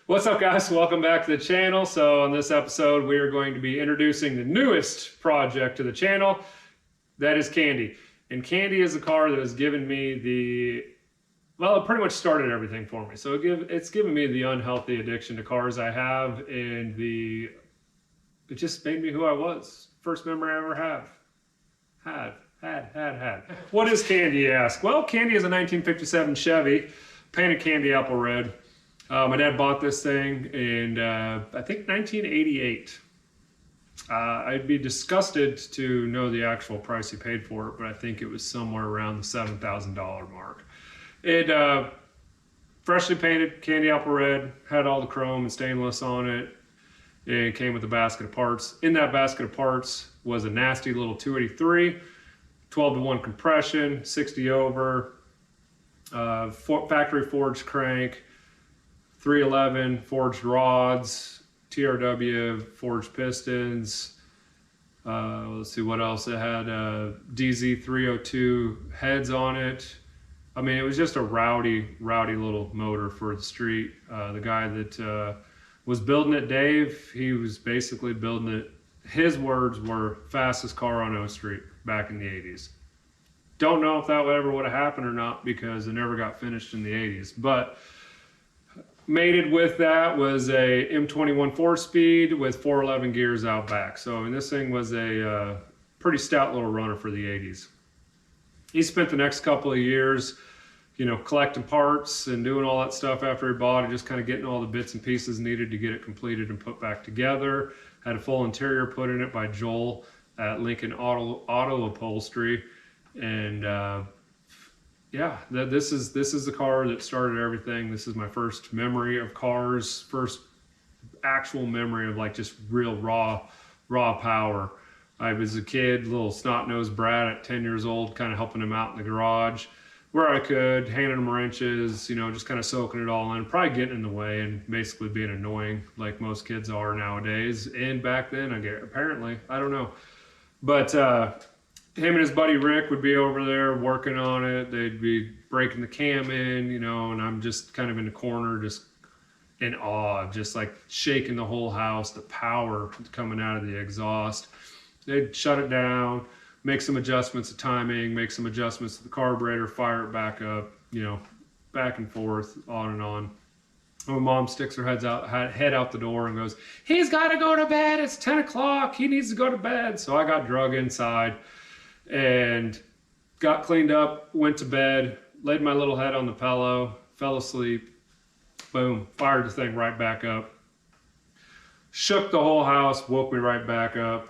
What's up, guys? Welcome back to the channel. So on this episode, we are going to be introducing the newest project to the channel. That is Candy. And Candy is a car that has given me it pretty much started everything for me. So it's given me the unhealthy addiction to cars I have, and it just made me who I was. First memory I ever had. What is Candy, you ask? Well, Candy is a 1957 Chevy, painted candy apple red. My dad bought this thing in, I think 1988. I'd be disgusted to know the actual price he paid for it, but I think it was somewhere around the $7,000 mark. It freshly painted candy apple red, had all the chrome and stainless on it. It came with a basket of parts. In that basket of parts was a nasty little 283, 12-to-1 compression, 60 over, factory forged crank, 311 forged rods, TRW forged pistons. Let's see what else. It had DZ 302 heads on it. I mean, it was just a rowdy little motor for the street. The guy that was building it, Dave, he was basically building it. His words were fastest car on O Street back in the 80s. Don't know if that ever would have happened or not because it never got finished in the 80s, but mated with that was a M21 4-speed with 411 gears out back. So I mean, this thing was a pretty stout little runner for the 80s. He spent the next couple of years, collecting parts and doing all that stuff after he bought it, just kind of getting all the bits and pieces needed to get it completed and put back together. Had a full interior put in it by Joel at Lincoln Auto Upholstery. And yeah, this is the car that started everything. This is my first memory of cars, first actual memory of like just real raw power. I was a kid, little snot-nosed brat at 10 years old, kind of helping him out in the garage where I could, handing him wrenches, just kind of soaking it all in, probably getting in the way and basically being annoying like most kids are nowadays. And back then, apparently, I don't know. But him and his buddy Rick would be over there working on it. They'd be breaking the cam in, and I'm just kind of in the corner, just in awe, just like shaking the whole house, the power coming out of the exhaust. They'd shut it down, make some adjustments to timing, make some adjustments to the carburetor, fire it back up, back and forth, on and on. My mom sticks her head out the door and goes, "He's got to go to bed. It's 10 o'clock. He needs to go to bed." So I got drug inside and got cleaned up, went to bed, laid my little head on the pillow, fell asleep. Boom, fired the thing right back up. Shook the whole house, woke me right back up.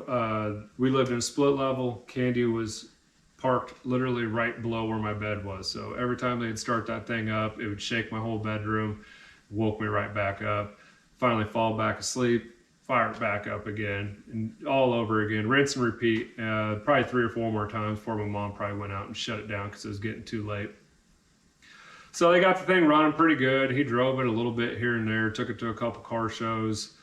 We lived in a split level. Candy was parked literally right below where my bed was. So every time they'd start that thing up, it would shake my whole bedroom, woke me right back up. Finally fall back asleep, fire it back up again, and all over again, rinse and repeat, probably 3 or 4 more times before my mom probably went out and shut it down because it was getting too late. So they got the thing running pretty good. He drove it a little bit here and there, took it to a couple car shows.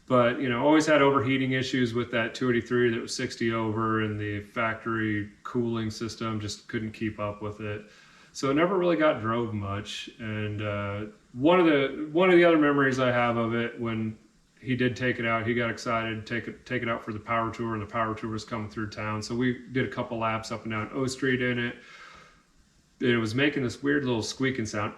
But, always had overheating issues with that 283 that was 60 over, and the factory cooling system just couldn't keep up with it. So it never really got drove much. And one of the other memories I have of it, when he did take it out, he got excited, take it out for the power tour, and the power tour was coming through town. So we did a couple laps up and down O Street in it. And it was making this weird little squeaking sound.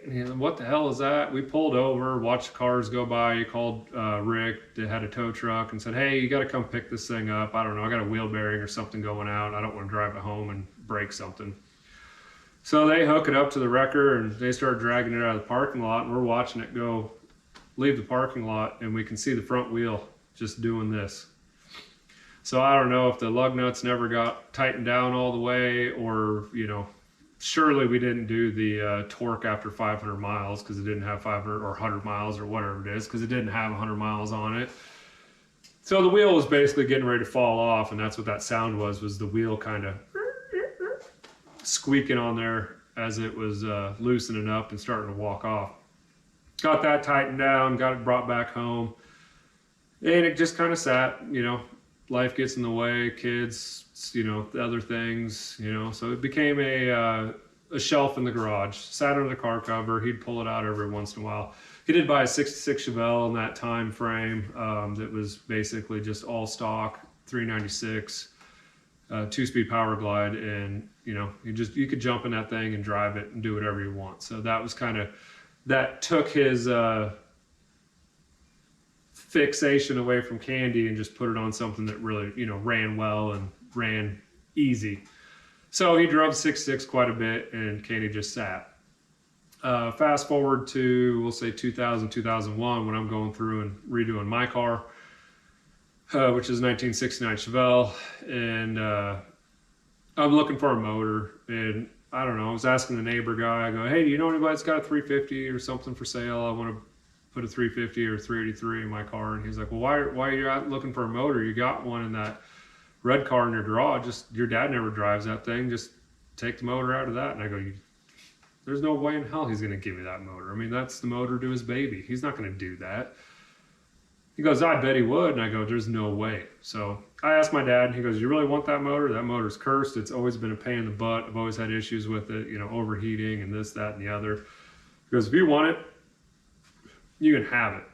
And what the hell is that? We pulled over, watched the cars go by. He called Rick that had a tow truck and said, "Hey, you got to come pick this thing up. I don't know, I got a wheel bearing or something going out. I don't want to drive it home and break something." So they hook it up to the wrecker and they start dragging it out of the parking lot, and we're watching it leave the parking lot, and we can see the front wheel just doing this. So I don't know if the lug nuts never got tightened down all the way, or, surely we didn't do the torque after 500 miles because it didn't have 500 or 100 miles or whatever it is, because it didn't have 100 miles on it. So the wheel was basically getting ready to fall off, and that's what that sound was the wheel kind of squeaking on there as it was loosening up and starting to walk off. Got that tightened down, got it brought back home, and it just kind of sat, life gets in the way, kids, the other things, so it became a a shelf in the garage, sat under the car cover. He'd pull it out every once in a while. He did buy a 66 Chevelle in that time frame that was basically just all stock, 396, 2-speed power glide, and you could jump in that thing and drive it and do whatever you want. So that was that took his fixation away from candy and just put it on something that really ran well and ran easy. So he drove 66 quite a bit, and candy just sat. Fast forward to, we'll say 2000, 2001, when I'm going through and redoing my car, which is 1969 Chevelle, and I'm looking for a motor, and I don't know, I was asking the neighbor guy, I go, hey, do you know anybody that's got a 350 or something for sale? I want to put a 350 or 383 in my car. And he's like, well, why are you out looking for a motor? You got one in that red car in your garage. Just, your dad never drives that thing. Just take the motor out of that. And I go, there's no way in hell he's going to give me that motor. I mean, that's the motor to his baby. He's not going to do that. He goes, I bet he would. And I go, there's no way. So I asked my dad, and he goes, you really want that motor? That motor's cursed. It's always been a pain in the butt. I've always had issues with it, overheating and this, that, and the other. He goes, if you want it, you can have it.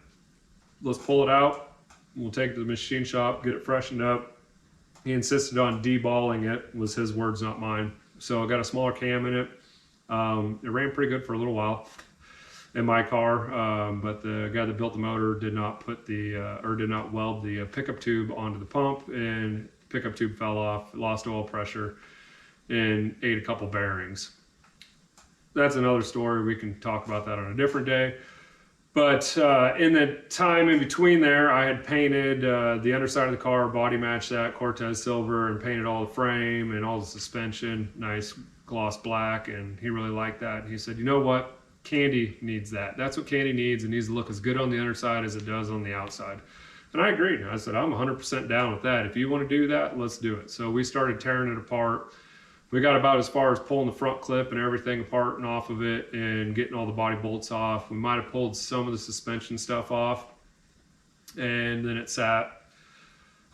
Let's pull it out. We'll take it to the machine shop, get it freshened up. He insisted on deballing it, was his words, not mine. So I got a smaller cam in it. It ran pretty good for a little while in my car, but the guy that built the motor did not put did not weld the pickup tube onto the pump, and the pickup tube fell off, lost oil pressure, and ate a couple bearings. That's another story. We can talk about that on a different day. But in the time in between there, I had painted the underside of the car, body matched that, Cortez silver, and painted all the frame and all the suspension, nice gloss black, and he really liked that. And he said, you know what? Candy needs that. That's what Candy needs. It needs to look as good on the underside as it does on the outside. And I agreed. I said, I'm 100% down with that. If you want to do that, let's do it. So we started tearing it apart. We got about as far as pulling the front clip and everything apart and off of it and getting all the body bolts off. We might have pulled some of the suspension stuff off, and then it sat.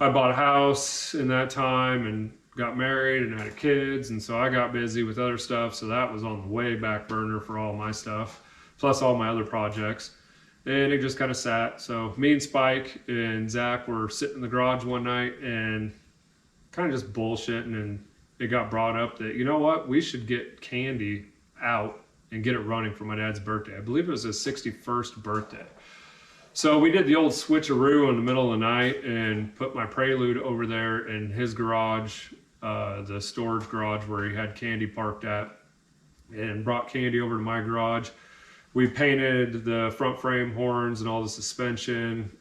I bought a house in that time and got married and had kids, and so I got busy with other stuff, so that was on the way back burner for all my stuff, plus all my other projects, and it just kind of sat. So me and Spike and Zach were sitting in the garage one night and kind of just bullshitting, and it got brought up that, you know what, we should get Candy out and get it running for my dad's birthday. I believe it was his 61st birthday. So we did the old switcheroo in the middle of the night and put my Prelude over there in his garage, the storage garage where he had Candy parked at, and brought Candy over to my garage. We painted the front frame horns and all the suspension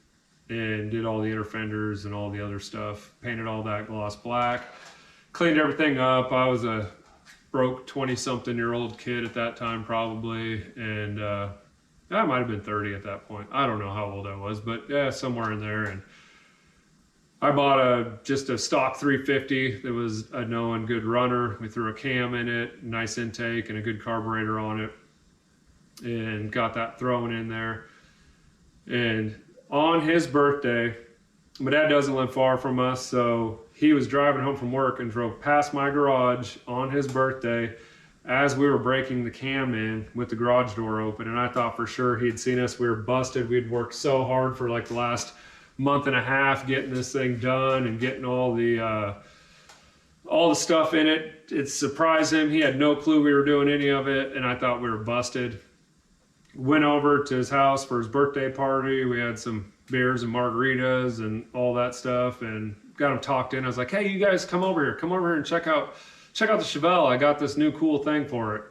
and did all the inner fenders and all the other stuff. Painted all that gloss black. Cleaned everything up. I was a broke 20-something-year-old kid at that time, probably, and I might have been 30 at that point. I don't know how old I was, but yeah, somewhere in there. And I bought just a stock 350 that was a known good runner. We threw a cam in it, nice intake, and a good carburetor on it, and got that thrown in there. And on his birthday, my dad doesn't live far from us, so he was driving home from work and drove past my garage on his birthday as we were breaking the cam in with the garage door open. And I thought for sure he'd seen us. We were busted. We'd worked so hard for like the last month and a half getting this thing done and getting all the stuff in it. It surprised him. He had no clue we were doing any of it, and I thought we were busted. Went over to his house for his birthday party. We had some beers and margaritas and all that stuff, and got him talked in. I was like, hey, you guys come over here and check out the Chevelle. I got this new cool thing for it.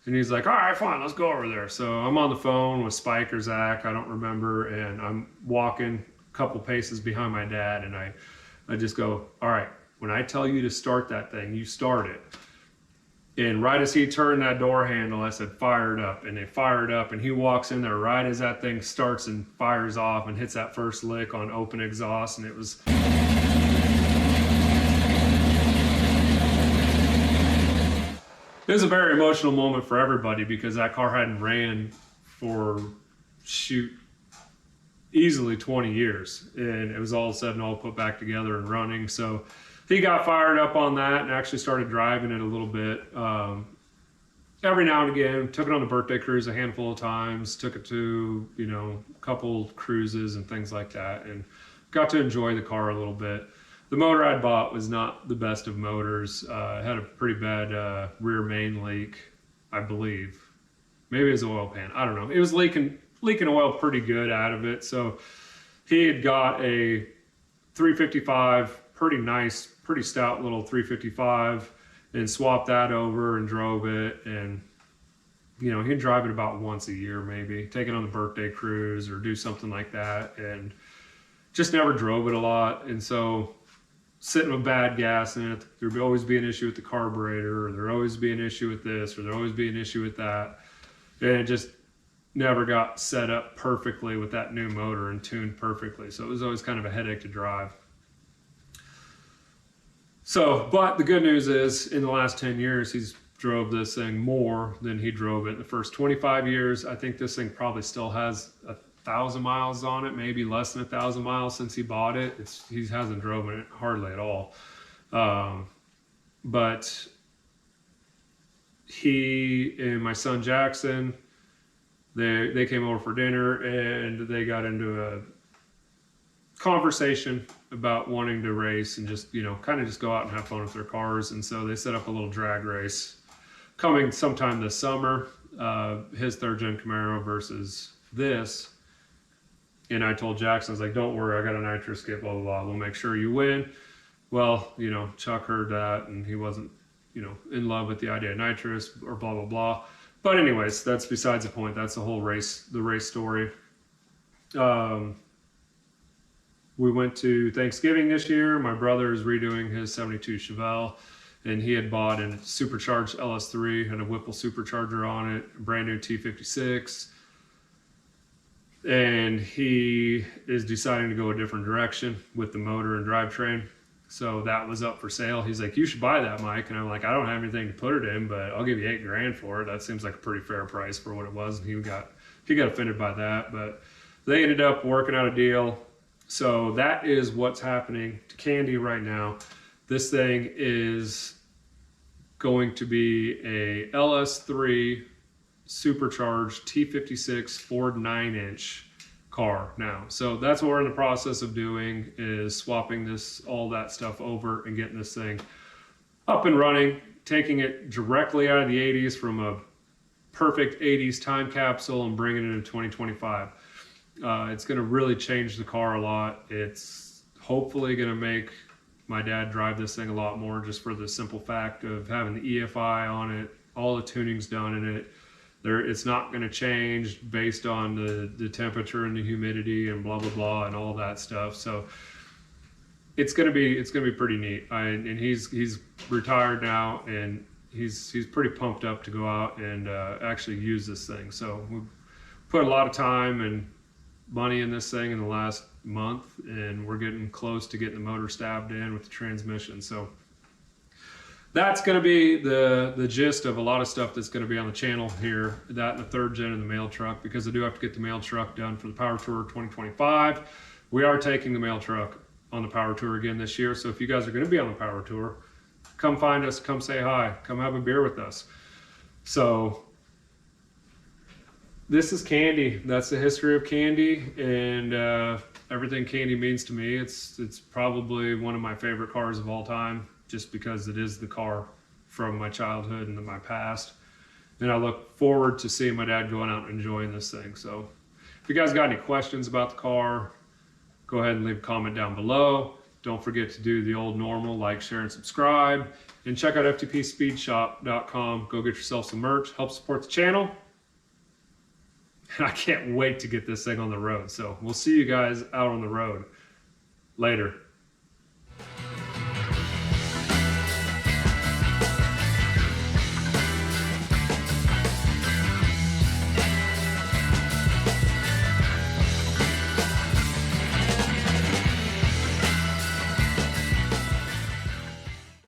And he's like, all right, fine, let's go over there. So I'm on the phone with Spike or Zach, I don't remember, and I'm walking a couple paces behind my dad, and I just go, all right, when I tell you to start that thing, you start it. And right as he turned that door handle, I said, fire it up. And they fired up, and he walks in there right as that thing starts and fires off and hits that first lick on open exhaust. And it was a very emotional moment for everybody, because that car hadn't ran for, easily 20 years. And it was all of a sudden all put back together and running. So he got fired up on that and actually started driving it a little bit. every now and again, took it on the birthday cruise a handful of times, took it to, a couple cruises and things like that, and got to enjoy the car a little bit. The motor I'd bought was not the best of motors. It had a pretty bad rear main leak, I believe. Maybe it was oil pan. I don't know. It was leaking oil pretty good out of it. So he had got a 355, pretty nice, pretty stout little 355, and swapped that over and drove it. And he'd drive it about once a year, maybe take it on the birthday cruise or do something like that, and just never drove it a lot. And so sitting with bad gas in it, there'd always be an issue with the carburetor, or there'd always be an issue with this, or there'd always be an issue with that. And it just never got set up perfectly with that new motor and tuned perfectly. So it was always kind of a headache to drive. So, but the good news is, in the last 10 years, he's drove this thing more than he drove it in the first 25 years. I think this thing probably still has 1,000 miles on it, maybe less than 1,000 miles since he bought it. He hasn't driven it hardly at all. But he and my son Jackson, they came over for dinner, and they got into a conversation about wanting to race and just kind of just go out and have fun with their cars. And so they set up a little drag race coming sometime this summer, his third gen Camaro versus this. And I told Jackson, I was like, don't worry, I got a nitro skip, blah blah blah, we'll make sure you win. Well, Chuck heard that, and he wasn't in love with the idea of nitrous or blah blah blah. But anyways, that's besides the point. That's the whole race story. We went to Thanksgiving this year. My brother is redoing his 72 Chevelle, and he had bought a supercharged LS3, had a Whipple supercharger on it, a brand new T56. And he is deciding to go a different direction with the motor and drivetrain. So that was up for sale. He's like, you should buy that, Mike. And I'm like, I don't have anything to put it in, but I'll give you $8,000 for it. That seems like a pretty fair price for what it was. And he got offended by that, but they ended up working out a deal. So that is what's happening to Candy right now. This thing is going to be a LS3 supercharged T56 Ford 9-inch car now. So that's what we're in the process of doing, is swapping all that stuff over and getting this thing up and running, taking it directly out of the 80s from a perfect 80s time capsule and bringing it into 2025. It's going to really change the car a lot. It's hopefully going to make my dad drive this thing a lot more, just for the simple fact of having the EFI on it, all the tuning's done in it. It's not going to change based on the temperature and the humidity and blah blah blah and all that stuff. So it's going to be pretty neat. And he's retired now, and he's pretty pumped up to go out and actually use this thing. So we put a lot of time and money in this thing in the last month, and we're getting close to getting the motor stabbed in with the transmission. So that's going to be the gist of a lot of stuff that's going to be on the channel here. That and the third gen and the mail truck, because I do have to get the mail truck done for the Power Tour 2025. We are taking the mail truck on the Power Tour again this year. So if you guys are going to be on the Power Tour, come find us, come say hi, come have a beer with us. So this is Candy. That's the history of Candy, and everything Candy means to me. It's probably one of my favorite cars of all time, just because it is the car from my childhood and my past. And I look forward to seeing my dad going out and enjoying this thing. So if you guys got any questions about the car, go ahead and leave a comment down below. Don't forget to do the old normal, like, share, and subscribe. And check out FTPSpeedShop.com. Go get yourself some merch. Help support the channel. And I can't wait to get this thing on the road. So we'll see you guys out on the road. Later.